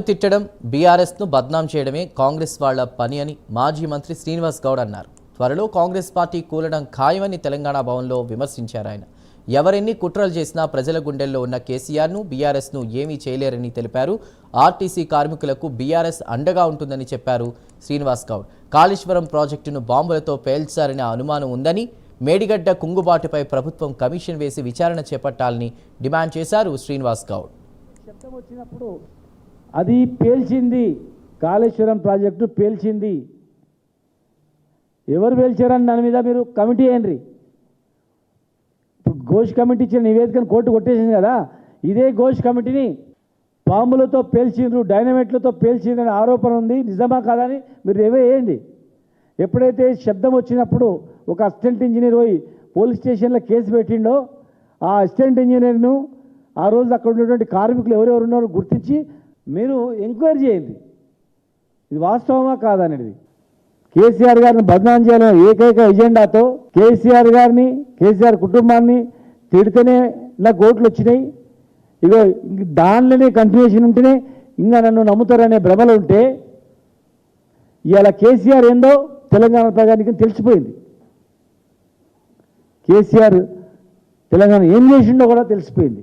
తిట్టడం బీఆర్ఎస్ను బద్నాం చేయడమే కాంగ్రెస్ వాళ్ల పని అని మాజీ మంత్రి శ్రీనివాస్ గౌడ్ అన్నారు. త్వరలో కాంగ్రెస్ పార్టీ కూలడం ఖాయమని తెలంగాణ భవన్లో విమర్శించారు ఆయన. ఎవరెన్ని కుట్రలు చేసినా ప్రజల గుండెల్లో ఉన్న కేసీఆర్ను బీఆర్ఎస్ను ఏమీ చేయలేరని తెలిపారు. ఆర్టీసీ కార్మికులకు బీఆర్ఎస్ అండగా ఉంటుందని చెప్పారు శ్రీనివాస్ గౌడ్. కాళేశ్వరం ప్రాజెక్టును బాంబులతో పేల్చారనే అనుమానం ఉందని, మేడిగడ్డ కుంగుబాటుపై ప్రభుత్వం కమిషన్ వేసి విచారణ చేపట్టాలని డిమాండ్ చేశారు శ్రీనివాస్ గౌడ్. శబ్దం వచ్చినప్పుడు అది పేల్చింది, కాళేశ్వరం ప్రాజెక్టు పేల్చింది. ఎవరు పేల్చారని దాని మీద మీరు కమిటీ వేయండి. ఇప్పుడు ఘోష్ కమిటీ ఇచ్చిన నివేదికను కోర్టు కొట్టేసింది కదా, ఇదే ఘోష్ కమిటీని బాంబులతో పేల్చిండ్రు, డైనమైట్లతో పేల్చిండ్రనే ఆరోపణ ఉంది. నిజమా కాదని మీరు వేయండి. ఎప్పుడైతే శబ్దం వచ్చినప్పుడు ఒక అసిస్టెంట్ ఇంజనీర్ పోయి పోలీస్ స్టేషన్లో కేసు పెట్టిండో, ఆ అసిస్టెంట్ ఇంజనీర్ను ఆ రోజు అక్కడ ఉన్నటువంటి కార్మికులు ఎవరెవరు ఉన్నారో గుర్తించి మీరు ఎంక్వైరీ చేయండి, ఇది వాస్తవమా కాదనేది. కేసీఆర్ గారిని బదనాం చేయాలనే ఏకైక ఎజెండాతో కేసీఆర్ కుటుంబాన్ని తిడితేనే నాకు ఓట్లు వచ్చినాయి, ఇక దానిలోనే కంటిన్యూషన్ ఉంటేనే ఇంకా నన్ను నమ్ముతారనే భ్రమలు ఉంటే, ఇవాళ కేసీఆర్ ఏందో తెలంగాణ ప్రజానికి తెలిసిపోయింది. కేసీఆర్ తెలంగాణ ఏం చేసిండో కూడా తెలిసిపోయింది.